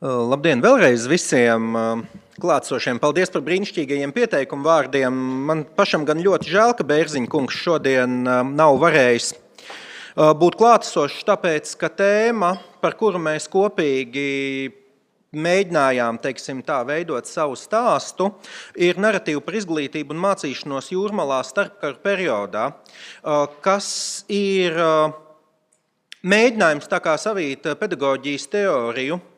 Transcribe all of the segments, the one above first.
Labdien vēlreiz visiem klātsošiem. Paldies par brīnišķīgajiem pieteikumu vārdiem. Man pašam gan ļoti žēl, ka Bērziņa kungs šodien nav varējis būt klātsošs, tāpēc, ka tēma, par kuru mēs kopīgi mēģinājām, teiksim tā, veidot savu stāstu, ir naratīva par izglītību un mācīšanos Jūrmalā starpkaru periodā, kas ir mēģinājums tā kā savīt pedagoģijas teoriju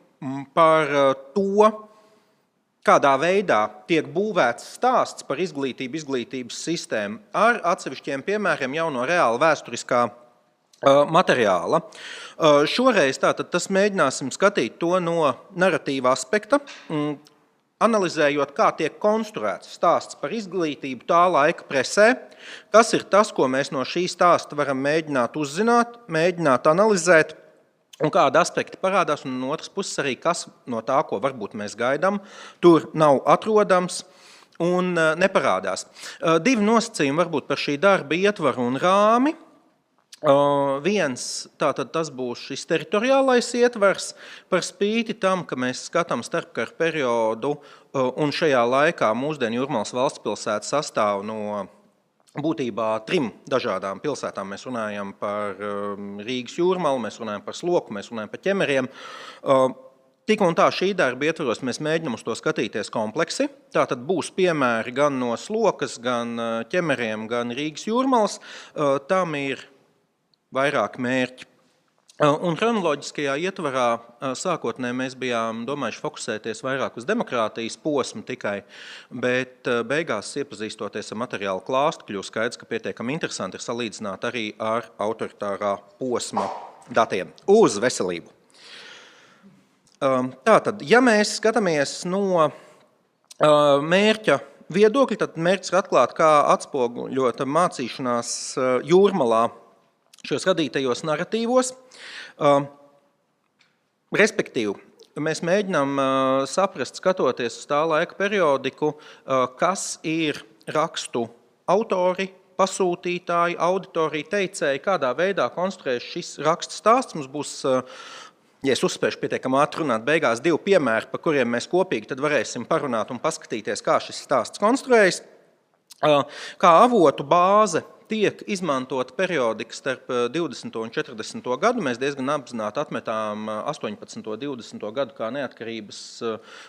par to, kādā veidā tiek būvēts stāsts par izglītību, izglītības sistēmu ar atsevišķiem piemēriem jau no reāla vēsturiskā materiāla. Šoreiz tātad tas mēģināsim skatīt to no naratīva aspekta, analizējot, kā tiek konstruēts stāsts par izglītību tā laika presē, kas ir tas, ko mēs no šī stāsta varam mēģināt uzzināt, mēģināt analizēt, un kādi aspekti parādās, un no otras puses arī, kas no tā, ko varbūt mēs gaidām, tur nav atrodams un neparādās. Divi nosacījumi varbūt par šī darba ietvaru un rāmi. Viens, tātad tas būs šis teritoriālais ietvers, par spīti tam, ka mēs skatām starpkaru periodu, un šajā laikā mūsdienu Jūrmalas valstspilsēta sastāv no būtībā 3 dažādām pilsētām. Mēs runājam par Rīgas Jūrmalu, mēs runājam par Sloku, mēs runājam par Ķemeriem. Tik un tā šī darba ietvaros mēs mēģinām uz to skatīties kompleksi. Tātad būs piemēri gan no Slokas, gan Ķemeriem, gan Rīgas Jūrmalas. Tam ir vairāk mērķi. Un chronoloģiskajā ietvarā sākotnēji mēs bijām domājuši fokusēties vairāk uz demokrātijas posmu tikai, bet beigās iepazīstoties ar materiālu klāstu, kļūst skaidrs, ka pietiekami interesanti ir salīdzināt arī ar autoritārā posma datiem uz veselību. Tātad, ja mēs skatāmies no mērķa viedokļa, tad mērķis ir atklāt, kā atspoguļot mācīšanās Jūrmalā šos radītajos naratīvos. Respektīvi, mēs mēģinām saprast, skatoties uz tā laika periodiku, kas ir rakstu autori, pasūtītāji, auditorija, teicēji, kādā veidā konstruēs šis rakstu stāsts. Mums būs, ja es uzspēšu pietiekami ātri runāt, beigās 2 piemēri, par kuriem mēs kopīgi tad varēsim parunāt un paskatīties, kā šis stāsts konstruējas. Kā avotu bāze tiek izmantota periodika starp 20. un 40. gadu. Mēs diezgan apzināti atmetām 18. un 20. gadu kā neatkarības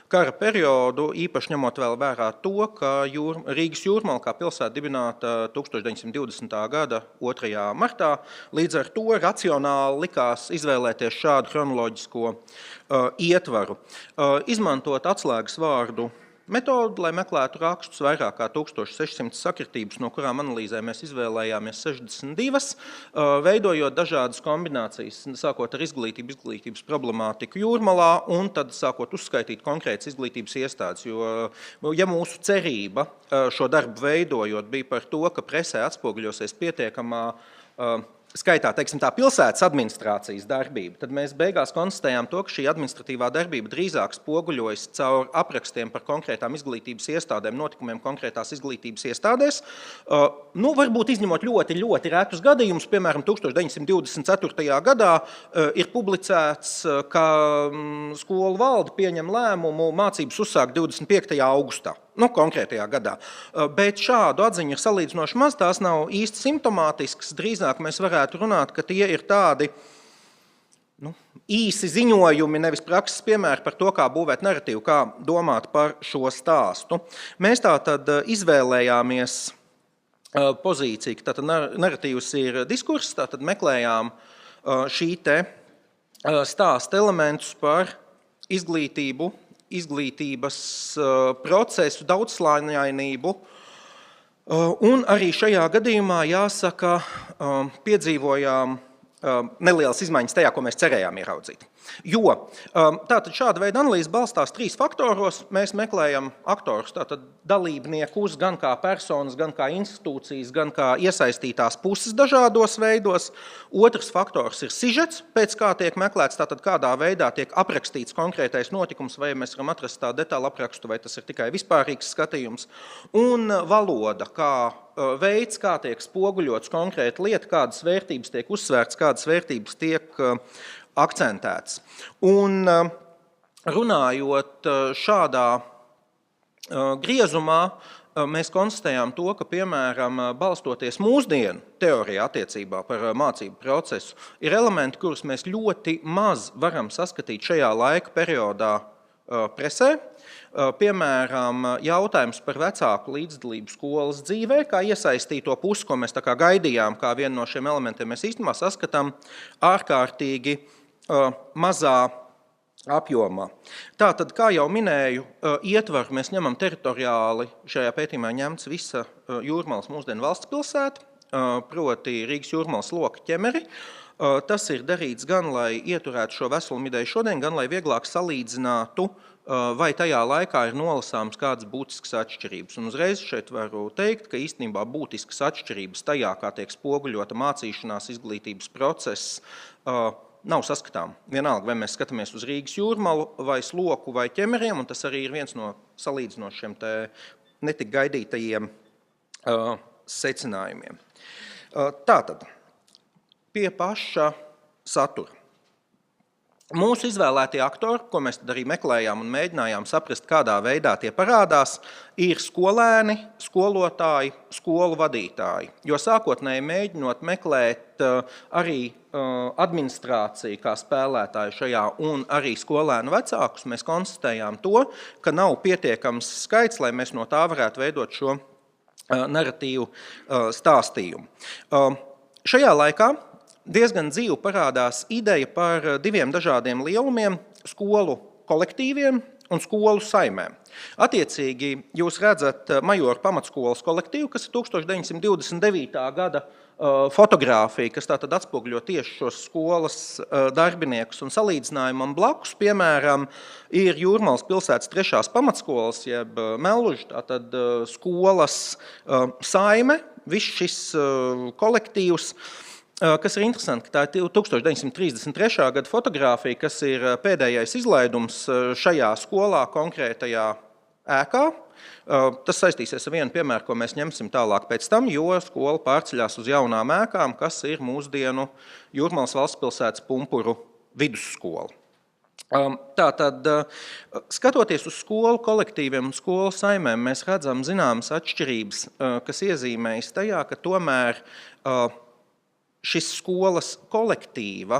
kara periodu, īpaši ņemot vēl vērā to, ka Rīgas Jūrmala kā pilsēta dibināta 1920. gada 2. martā. Līdz ar to racionāli likās izvēlēties šādu chronoloģisko ietvaru. Izmantot atslēgas vārdu metodu, lai meklētu rakstus vairāk kā 1600 sakritības, no kurām analīzē mēs izvēlējāmies 62, veidojot dažādas kombinācijas, sākot ar izglītības problemātiku Jūrmalā un tad sākot uzskaitīt konkrētas izglītības iestādes. Jo, ja mūsu cerība šo darbu veidojot bija par to, ka presē atspoguļosies pietiekamā skaitā, teiksim tā, pilsētas administrācijas darbība, tad mēs beigās konstatējām to, ka šī administratīvā darbība drīzāk spoguļojas caur aprakstiem par konkrētām izglītības iestādēm, notikumiem konkrētās izglītības iestādēs. Varbūt izņemot ļoti, ļoti retus gadījumus, piemēram, 1924. gadā ir publicēts, ka skolu valde pieņem lēmumu mācības uzsākt 25. augustā. Konkrētajā gadā. Bet šādu atziņu ir salīdzinoši maz, tās nav īsti simptomātiskas, drīzāk mēs varētu runāt, ka tie ir tādi īsi ziņojumi, nevis prakses piemēri par to, kā būvēt naratīvu, kā domāt par šo stāstu. Mēs tātad izvēlējāmies pozīciju, ka tātad naratīvs ir diskurss, tātad meklējām šī te stāsta elementus par izglītības procesu, daudzslāņainību. Un arī šajā gadījumā, jāsaka, piedzīvojām nelielas izmaiņas tajā, ko mēs cerējām ieraudzīt. Jo tātad šāda veida analīze balstās 3 faktoros. Mēs meklējam aktorus, tātad dalībniekus gan kā personas, gan kā institūcijas, gan kā iesaistītās puses dažādos veidos. Otrs faktors ir sižets, pēc kā tiek meklēts, tātad kādā veidā tiek aprakstīts konkrētais notikums, vai mēs varam atrast tā detālu aprakstu, vai tas ir tikai vispārīgs skatījums. Un valoda, kā veids, kā tiek spoguļots konkrēta lieta, kādas vērtības tiek uzsvērts, kādas vērtības tiek akcentēts. Un runājot šādā griezumā, mēs konstatējām to, ka, piemēram, balstoties mūsdienu teorijā attiecībā par mācību procesu, ir elementi, kurus mēs ļoti maz varam saskatīt šajā laika periodā presē. Piemēram, jautājums par vecāku līdzdalību skolas dzīvē, kā iesaistīto pusi, ko mēs tā kā gaidījām, kā vienu no šiem elementiem mēs īstenībā saskatām ārkārtīgi mazā apjomā. Tātad, kā jau minēju, ietvaru mēs ņemam teritoriāli, šajā pētījumā ņemts visa Jūrmalas mūsdienu valsts pilsēta, proti Rīgas Jūrmalas loka ķemeri. Tas ir darīts gan, lai ieturētu šo veselumu ideju šodien, gan, lai vieglāk salīdzinātu, vai tajā laikā ir nolasāms kādas būtiskas atšķirības. Un uzreiz šeit varu teikt, ka īstenībā būtiskas atšķirības tajā, kā tiek spoguļota mācīšanās izglītības process, nav saskatām. Vienalga, vai mēs skatāmies uz Rīgas Jūrmalu, vai Sloku, vai ķemeriem, un tas arī ir viens no salīdzinošiem te netik gaidītajiem secinājumiem. Tātad, pie paša satura. Mūsu izvēlētie aktori, ko mēs tad arī meklējām un mēģinājām saprast, kādā veidā tie parādās, ir skolēni, skolotāji, skolu vadītāji. Jo sākotnēji mēģinot meklēt arī administrāciju kā spēlētāju šajā un arī skolēnu vecākus, mēs konstatējām to, ka nav pietiekams skaits, lai mēs no tā varētu veidot šo naratīvu stāstījumu. Šajā laikā diezgan dzīvi parādās ideja par diviem dažādiem lielumiem – skolu kolektīviem un skolu saimēm. Attiecīgi, jūs redzat Majoru pamatskolas kolektīvu, kas ir 1929. gada fotogrāfija, kas tātad atspoguļo tieši šos skolas darbiniekus un salīdzinājumam blakus, piemēram, ir Jūrmalas pilsētas 3. pamatskolas, jeb Melluža, tātad skolas saime, viss šis kolektīvs, kas ir interesanti, ka tā ir 1933. gada fotogrāfija, kas ir pēdējais izlaidums šajā skolā konkrētajā ēkā. Tas saistīsies ar vienu piemēru, ko mēs ņemsim tālāk pēc tam, jo skola pārceļās uz jaunām ēkām, kas ir mūsdienu Jūrmalas valstspilsētas Pumpuru vidusskola. Tātad, skatoties uz skolu kolektīviem un skolu saimēm, mēs redzam zināmas atšķirības, kas iezīmējas tajā, ka tomēr šis skolas kolektīva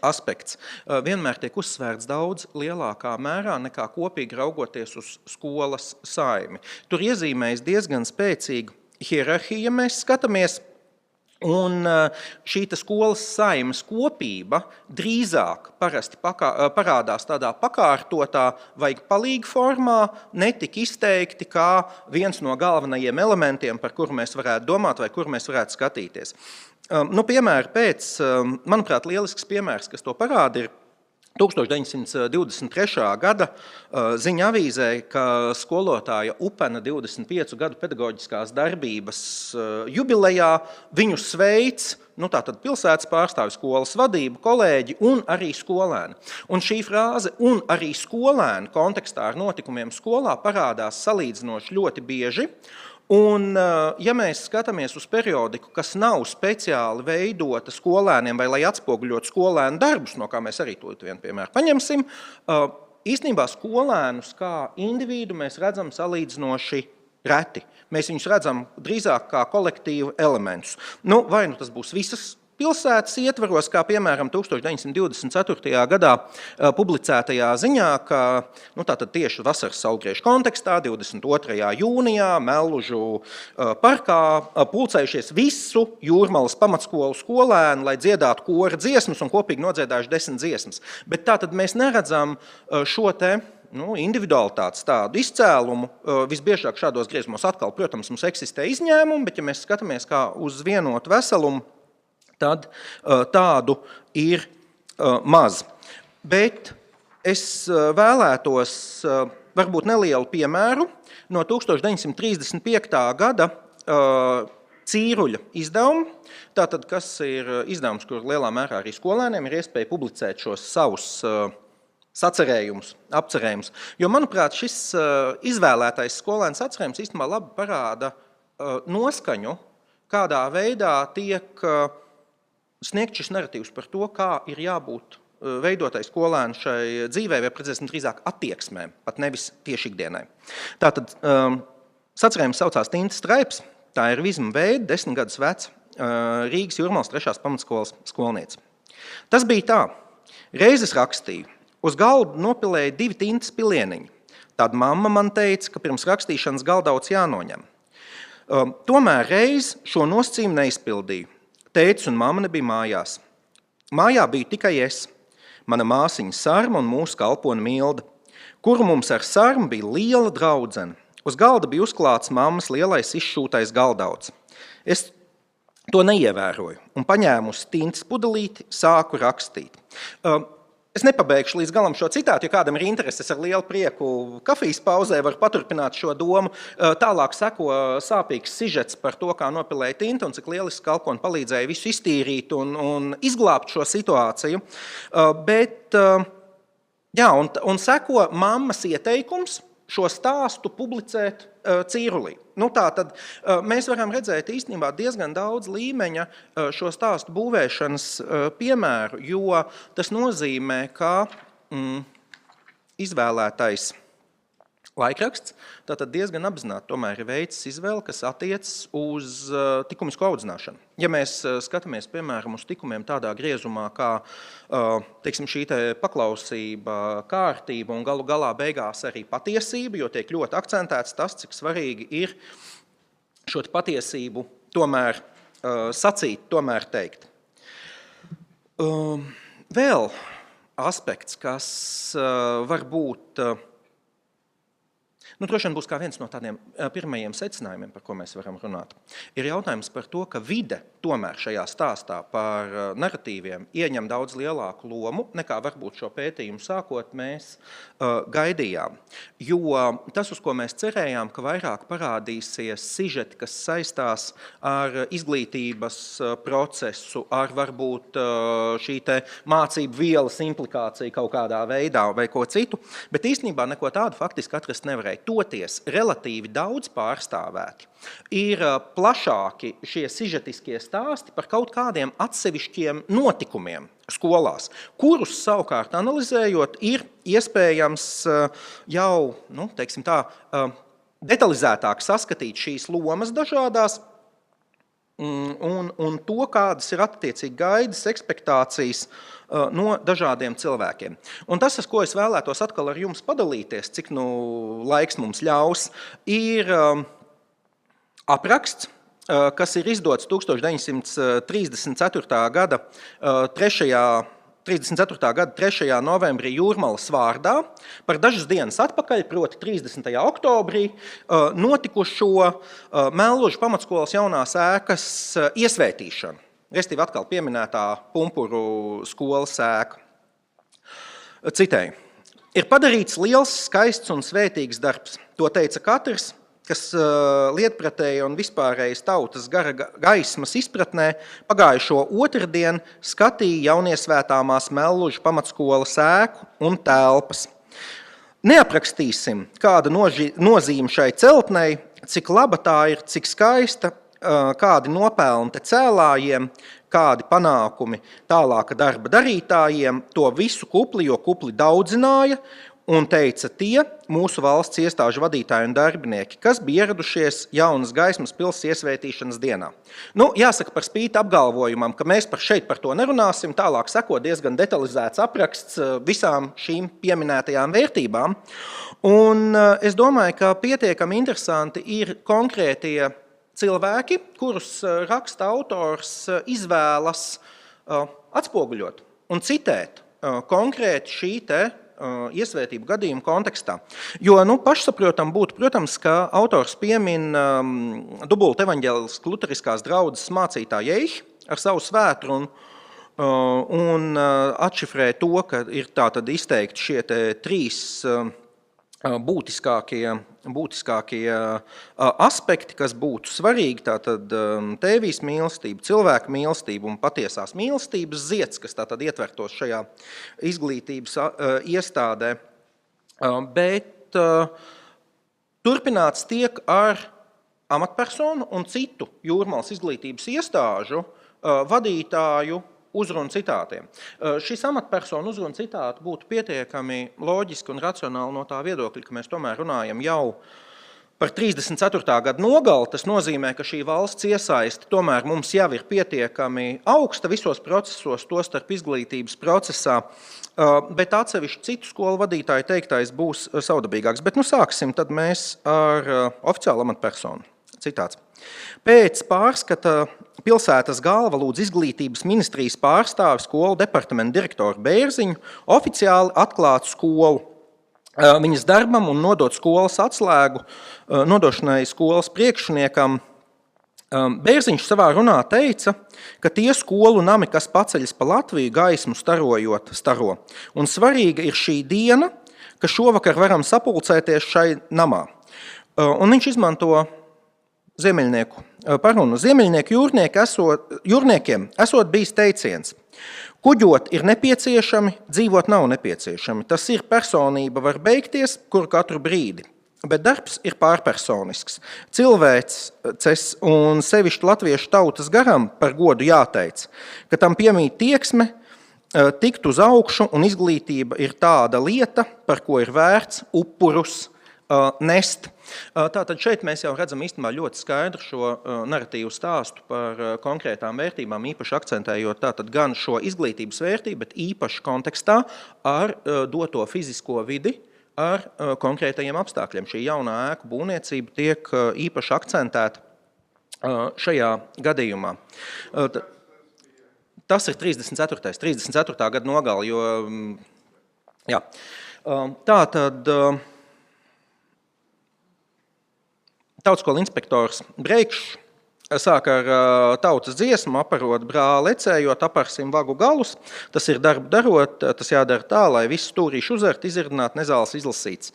aspekts vienmēr tiek uzsvērts daudz lielākā mērā nekā kopīgi raugoties uz skolas saimi. Tur iezīmējas diezgan spēcīga hierarhija, mēs skatāmies, un šī skolas saimes kopība drīzāk parasti parādās tādā pakārtotā vai palīga formā, netik izteikti kā viens no galvenajiem elementiem, par kuru mēs varētu domāt vai kuru mēs varētu skatīties. Piemēram, manuprāt, lielisks piemērs, kas to parāda, ir 1923. gada ziņa avīzē, ka skolotāja Upena 25 gadu pedagoģiskās darbības jubilejā viņu sveic, tātad pilsētas pārstāvi, skolas vadība, kolēģi un arī skolēni. Un šī frāze un arī skolēni kontekstā ar notikumiem skolā parādās salīdzinoši ļoti bieži. Un, ja mēs skatāmies uz periodiku, kas nav speciāli veidota skolēniem vai lai atspoguļot skolēnu darbus, no kā mēs arī to vienu piemēru paņemsim, īstenībā skolēnus kā individu mēs redzam salīdzinoši reti. Mēs viņus redzam drīzāk kā kolektīvu elementus. Vai tas būs visas pilsētas ietvaros, kā piemēram 1924. gadā publicētajā ziņā, ka tātad tieši vasaras saulgriežu kontekstā 22. jūnijā Mellužu parkā pulcējušies visu Jūrmalas pamatskolu skolēnu, lai dziedātu kora dziesmas un kopīgi nodziedājuši 10 dziesmas. Bet tātad mēs neredzam šo te individualitātes tādu izcēlumu. Visbiežāk šādos griezumos atkal, protams, mums eksistē izņēmumi, bet ja mēs skatāmies kā uz vienotu veselumu, tad tādu ir maz. Bet es vēlētos varbūt nelielu piemēru no 1935. gada Cīruļa izdevumu, tātad, kas ir izdevums, kur lielā mērā arī skolēniem ir iespēja publicēt šos savus sacerējumus, apcerējumus. Jo, manuprāt, šis izvēlētais skolēns sacerējums īstenībā labi parāda noskaņu, kādā veidā tiek sniegt šis naratīvs par to, kā ir jābūt veidotai skolēnu šai dzīvē, vai precīzāk drīzāk attieksmēm, pat nevis tieši ikdienai. Tātad sacerējums saucās Tintas Straips, tā ir Vizma Veida, 10 gadus veca Rīgas Jūrmalas 3. pamatskolas skolniece. Tas bija tā, reizes rakstīju, uz galdu nopilēja 2 tintas pilieniņi. Tad mamma man teica, ka pirms rakstīšanas galdauts jānoņem. Tomēr reiz šo nosacījumu neizpildīju. Tētis un mamma nebija mājās. Mājā biju tikai es, mana māsiņa Sarma un mūsu kalpone Milda, kuru mums ar Sarmu bija liela draudzene. Uz galda bija uzklāts mammas lielais izšūtais galdauts. Es to neievēroju un paņēmusi tintas pudelīti, sāku rakstīt. Es nepabeigšu līdz galam šo citātu, jo kādam ir intereses ar lielu prieku kafijas pauzē, var paturpināt šo domu. Tālāk seko sāpīgs sižets par to, kā nopilēja tinta un cik lieliski kalpone palīdzēja visu iztīrīt un izglābt šo situāciju. Un seko mammas ieteikums šo stāstu publicēt Cīrulī. Tātad mēs varam redzēt īstenībā diezgan daudz līmeņa šo stāstu būvēšanas piemēru, jo tas nozīmē, ka izvēlētais laikraksts tātad diezgan apzināti tomēr ir veids izvēle, kas attiecas uz likumisko audzināšanu. Ja mēs skatāmies, piemēram, uz likumiem tādā griezumā, kā šī paklausība, kārtība un galu galā beigās arī patiesība, jo tiek ļoti akcentēts tas, cik svarīgi ir šo patiesību tomēr sacīt, tomēr teikt. Vēl aspekts, kas var būt droši vien būs kā viens no tādiem pirmajiem secinājumiem, par ko mēs varam runāt. Ir jautājums par to, ka vide tomēr šajā stāstā par naratīviem ieņem daudz lielāku lomu, nekā varbūt šo pētījumu sākot mēs gaidījām. Jo tas, uz ko mēs cerējām, ka vairāk parādīsies sižeti, kas saistās ar izglītības procesu, ar varbūt šī te mācību vielas implikāciju kaut kādā veidā vai ko citu, bet īstenībā neko tādu faktiski atrast nevarēja. Toties relatīvi daudz pārstāvēti. Ir plašāki šie sižetiskie stāsti par kaut kādiem atsevišķiem notikumiem skolās, kurus savukārt analizējot ir iespējams jau, detalizētāk saskatīt šīs lomas dažādās un to, kādas ir attiecīgi gaidas, ekspektācijas no dažādiem cilvēkiem. Un tas, ko es vēlētos atkal ar jums padalīties, cik laiks mums ļaus, ir apraksts, kas ir izdots 1934. gada 3. novembrī Jūrmalas vārdā par dažas dienas atpakaļ, proti 30. oktobrī, notikušo Mellužu pamatskolas jaunās ēkas iesvētīšanu. Restīvi atkal pieminētā Pumpuru skolas ēka. Citēju. Ir padarīts liels, skaists un svētīgs darbs. To teica katrs, kas lietpratēja un vispārējas tautas gara gaismas izpratnē pagājušo otrdienu skatīja jauniesvētāmās Mellužu pamatskolas ēku un telpas. Neaprakstīsim, kāda nozīme šai celtnei, cik laba tā ir, cik skaista, kādi nopelni te cēlājiem, kādi panākumi tālāka darba darītājiem, to visu kupli, jo kupli daudzināja, un teica tie mūsu valsts iestāžu vadītāji un darbinieki, kas bija ieradušies jaunas gaismas pils iesvētīšanas dienā. Jāsaka par spīti apgalvojumam, ka mēs šeit par to nerunāsim, tālāk seko diezgan detalizēts apraksts visām šīm pieminētajām vērtībām. Un es domāju, ka pietiekami interesanti ir konkrētie cilvēki, kurus raksta autors izvēlas atspoguļot un citēt konkrēti šī te iesvētību gadījumu kontekstā. Jo pašsaprotam būtu, protams, ka autors piemin dubultu evaņģēliskas luteriskās draudzes mācītāju Eihi ar savu svētru un atšifrē to, ka ir tātad izteikti šie te 3 būtiskākie aspekti, kas būtu svarīgi, tātad tēvijas mīlestība, cilvēka mīlestība un patiesās mīlestības zieds, kas tātad ietvertos šajā izglītības iestādē. Bet turpināts tiek ar amatpersonu un citu Jūrmalas izglītības iestāžu vadītāju uzrunu citātiem. Šis amatpersonu uzrunu citāti būtu pietiekami loģiski un racionāli no tā viedokļa, ka mēs tomēr runājam jau par 34. gadu nogali. Tas nozīmē, ka šī valsts iesaisti tomēr mums jau ir pietiekami augsta visos procesos, tostarp izglītības procesā, bet atsevišķi citu skolu vadītāju teiktais būs savdabīgāks. Bet sāksim tad mēs ar oficiālu amatpersonu. Citāts. Pēc pārskata pilsētas galva lūdz izglītības ministrijas pārstāvi skolu departamentu direktoru Bērziņu oficiāli atklāt skolu viņas darbam un nodot skolas atslēgu nodošanai skolas priekšniekam. Bērziņš savā runā teica, ka tie skolu nami, kas paceļas pa Latviju, gaismu starojot, staro. Un svarīga ir šī diena, ka šovakar varam sapulcēties šai namā. Un viņš izmanto ziemeļnieku parunu. Ziemeļnieku jūrniekiem esot bijis teiciens. Kuģot ir nepieciešami, dzīvot nav nepieciešami. Tas ir personība var beigties, kur katru brīdi. Bet darbs ir pārpersonisks. Cilvēces un sevišķi latviešu tautas garam par godu jāteic, ka tam piemīt tieksme, tikt uz augšu un izglītība ir tāda lieta, par ko ir vērts upurus nest. Tātad šeit mēs jau redzam īstenībā ļoti skaidru šo naratīvu stāstu par konkrētām vērtībām, īpaši akcentējot tātad gan šo izglītības vērtību, bet īpaši kontekstā ar doto fizisko vidi, ar konkrētajiem apstākļiem. Šī jaunā ēku būvniecība tiek īpaši akcentēta šajā gadījumā. Tas ir 34. Gada nogali, jo jā. Tātad Tautskola inspektors Breikšs sāk ar tautas dziesmu, aparot brāli ecējot, aparsim vagu galus. Tas ir darbu darot, tas jādara tā, lai viss stūrīši uzvert, izrdināt, nezāles izlasīts.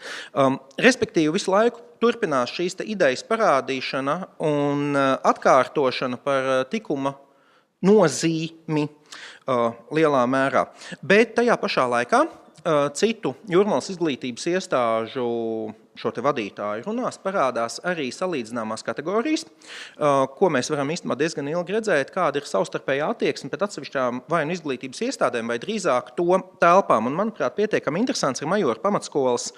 Respektīvi visu laiku turpinās šīs idejas parādīšana un atkārtošana par tikuma nozīmi lielā mērā. Bet tajā pašā laikā citu Jūrmalas izglītības iestāžu šo te vadītāju runās parādās arī salīdzināmās kategorijas, ko mēs varam īstenībā diezgan ilgi redzēt, kāda ir savstarpējā attieksme pret atsevišķām vai nu izglītības iestādēm, vai drīzāk to telpām. Un, manuprāt, pietiekami interesants ir Majora pamatskolas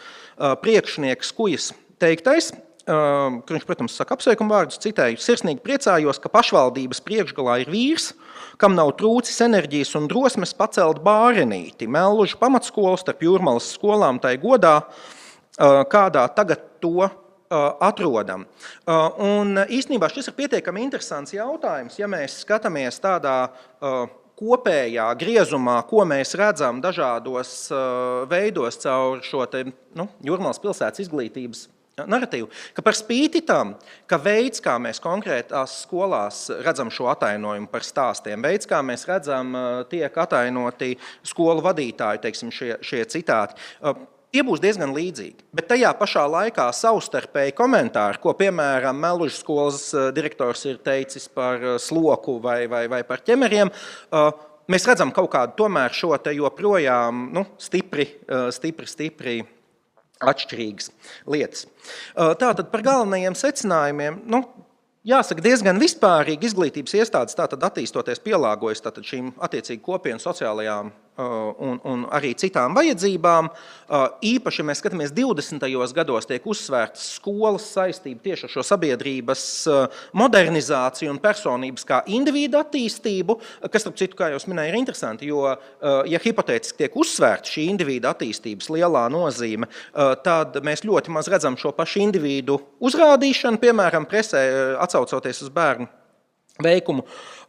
priekšnieks Kujas teiktais, kur viņš, protams, saka apsveikumu vārdus, citēju, sirsnīgi priecājos, ka pašvaldības priekšgalā ir vīrs, kam nav trūcis enerģijas un drosmes pacelt bārenīti. Mellužu pamatskola starp Jūrmalas skolām tai godā, kādā tagad to atrodam. Un īstenībā šis ir pietiekami interesants jautājums, ja mēs skatāmies tādā kopējā griezumā, ko mēs redzam dažādos veidos caur šo te, Jūrmalas pilsētas izglītības naratīvu, ka par spīti tam, ka veids, kā mēs konkrētās skolās redzam šo atainojumu par stāstiem, veids, kā mēs redzam, tiek atainoti skolu vadītāji, teiksim, šie citāti, tie būs diezgan līdzīgi, bet tajā pašā laikā savstarpēji komentāri, ko, piemēram, Mellužu skolas direktors ir teicis par sloku vai par ķemeriem, mēs redzam kaut kādu tomēr šo te joprojām stipri atšķirīgas lietas. Tātad par galvenajiem secinājumiem, jāsaka diezgan vispārīgi izglītības iestādes tātad attīstoties pielāgojas tātad šīm attiecīgi kopienu sociālajām un arī citām vajadzībām. Īpaši, ja mēs skatāmies 20. gados, tiek uzsvērts skolas saistība tieši ar šo sabiedrības modernizāciju un personības kā individu attīstību, kas, starp citu, kā jau minēju, ir interesanti, jo, ja hipotētiski tiek uzsvērta šī individu attīstības lielā nozīme, tad mēs ļoti maz redzam šo pašu individu uzrādīšanu, piemēram, presē atsaucoties uz bērnu veikumu.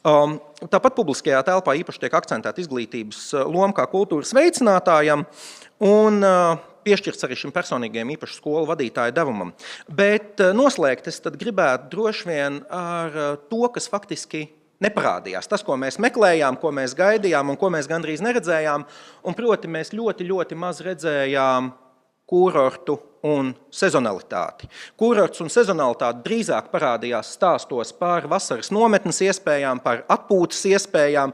Tāpat publiskajā telpā īpaši tiek akcentēta izglītības loma kā kultūras veicinātājam un piešķirts arī šim personīgajam īpaši skolu vadītāju devumam. Bet noslēgt es tad gribētu droši vien ar to, kas faktiski neparādījās. Tas, ko mēs meklējām, ko mēs gaidījām un ko mēs gandrīz neredzējām, un proti mēs ļoti maz redzējām kurortu un sezonalitāti. Kurorts un sezonalitāte drīzāk parādījās stāstos par vasaras nometnes iespējām, par atpūtas iespējām,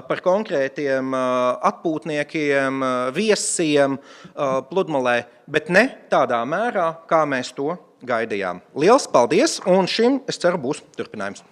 par konkrētiem atpūtniekiem, viesiem pludmalē, bet ne tādā mērā, kā mēs to gaidījām. Liels paldies, un šim, es ceru, būs turpinājums.